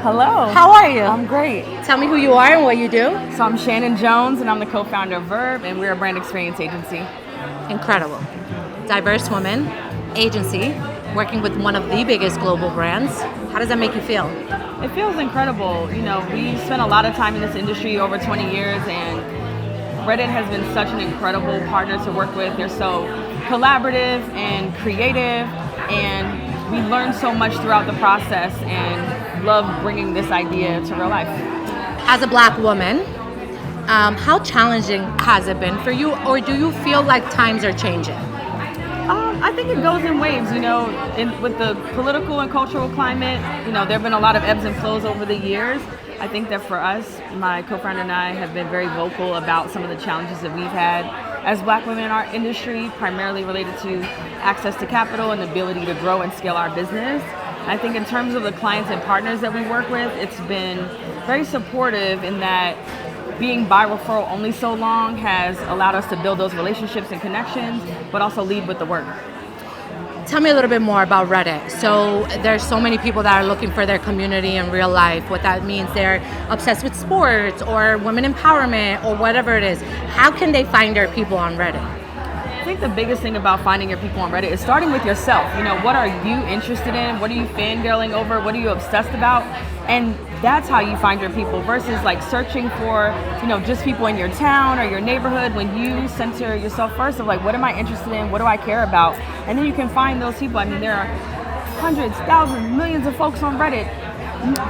Hello. How are you? I'm great. Tell me who you are and what you do. So I'm Shannon Jones, and I'm the co-founder of VERB, and we're a brand experience agency. Incredible. Diverse woman, agency, working with one of the biggest global brands. How does that make you feel? It feels incredible. You know, we spent a lot of time in this industry, over 20 years, and Reddit has been such an incredible partner to work with. They're so collaborative and creative, and we learned so much throughout the process and love bringing this idea to real life. As a Black woman, how challenging has it been for you, or do you feel like times are changing? I think it goes in waves, you know, with the political and cultural climate, you know, there have been a lot of ebbs and flows over the years. I think that for us, my co-founder and I have been very vocal about some of the challenges that we've had as Black women in our industry, primarily related to access to capital and the ability to grow and scale our business. I think in terms of the clients and partners that we work with, it's been very supportive in that being by referral only so long has allowed us to build those relationships and connections, but also lead with the work. Tell me a little bit more about Reddit. So there's so many people that are looking for their community in real life. What that means, they're obsessed with sports or women empowerment or whatever it is. How can they find their people on Reddit? I think the biggest thing about finding your people on Reddit is starting with yourself. You know, what are you interested in? What are you fangirling over? What are you obsessed about? And that's how you find your people versus like searching for, you know, just people in your town or your neighborhood. When you center yourself first of like, what am I interested in? What do I care about? And then you can find those people. I mean, there are hundreds, thousands, millions of folks on Reddit,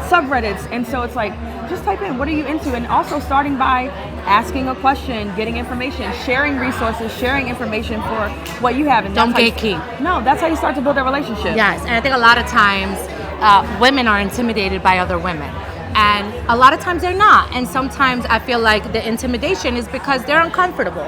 subreddits. And so it's like, just type in, what are you into? And also starting by asking a question, getting information, sharing resources, sharing information for what you have. And Don't gatekeep. No, that's how you start to build a relationship. Yes, and I think a lot of times women are intimidated by other women. And a lot of times they're not. And sometimes I feel like the intimidation is because they're uncomfortable.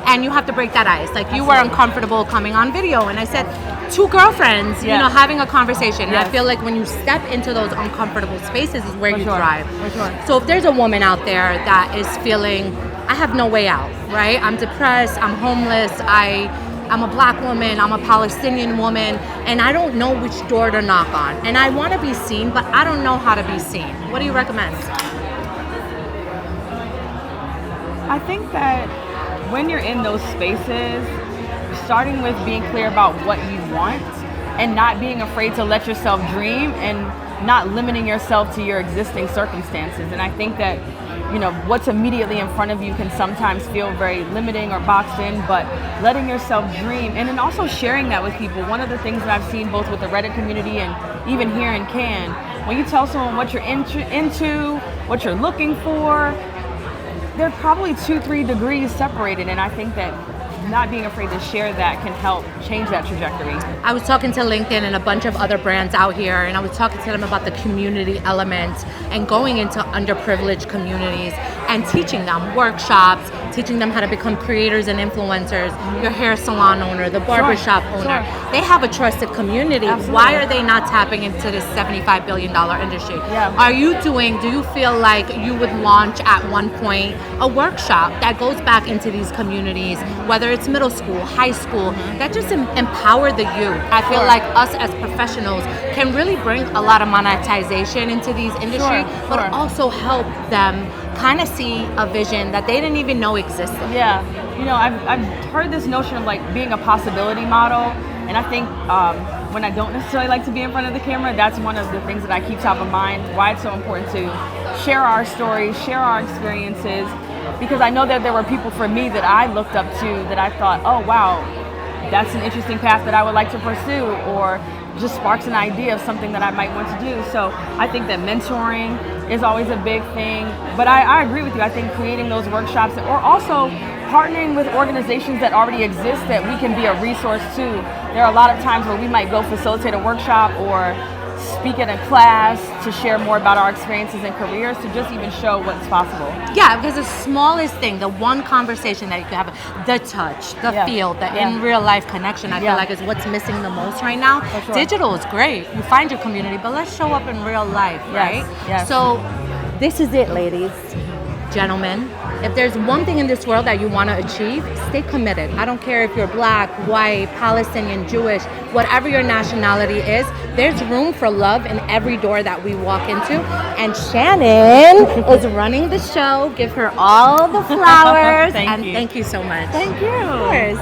And you have to break that ice. Like you were uncomfortable coming on video. And I said, two girlfriends, you know, having a conversation. And I feel like when you step into those uncomfortable spaces is where you thrive. For sure. So if there's a woman out there that is feeling, I have no way out, right? I'm depressed, I'm homeless, I'm a Black woman, I'm a Palestinian woman, and I don't know which door to knock on. And I want to be seen, but I don't know how to be seen. What do you recommend? I think that when you're in those spaces, starting with being clear about what you want and not being afraid to let yourself dream and not limiting yourself to your existing circumstances. And I think that, you know, what's immediately in front of you can sometimes feel very limiting or boxed in, but letting yourself dream and then also sharing that with people. One of the things that I've seen both with the Reddit community and even here in Cannes, when you tell someone what you're into, what you're looking for, they're probably 2-3 degrees separated. And I think that not being afraid to share that can help change that trajectory. I was talking to LinkedIn and a bunch of other brands out here, and I was talking to them about the community element and going into underprivileged communities and teaching them workshops, teaching them how to become creators and influencers, your hair salon owner, the barbershop owner. They have a trusted community. Absolutely. Why are they not tapping into this $75 billion industry? Do you feel like you would launch at one point a workshop that goes back into these communities, whether it's middle school, high school, that just empower the youth? I feel like us as professionals can really bring a lot of monetization into these industries, but also help them kind of see a vision that they didn't even know existed. Yeah, you know, I've heard this notion of like being a possibility model, and I think when I don't necessarily like to be in front of the camera, that's one of the things that I keep top of mind, why it's so important to share our stories, share our experiences, because I know that there were people for me that I looked up to that I thought, oh wow, that's an interesting path that I would like to pursue, or just sparks an idea of something that I might want to do. So I think that mentoring is always a big thing. But I agree with you. I think creating those workshops or also partnering with organizations that already exist that we can be a resource to. There are a lot of times where we might go facilitate a workshop or speak at a class to share more about our experiences and careers, to just even show what's possible. Yeah, because the smallest thing, the one conversation that you can have, the touch, the feel, the in real life connection, I feel like is what's missing the most right now. Sure. Digital is great. You find your community, but let's show up in real life, right? Yes. So this is it, ladies. Gentlemen, if there's one thing in this world that you want to achieve, stay committed. I don't care if you're black, white, Palestinian, Jewish, whatever your nationality is, there's room for love in every door that we walk into. And Shannon is running the show. Give her all the flowers. Thank you. Thank you so much. Thank you. Of course.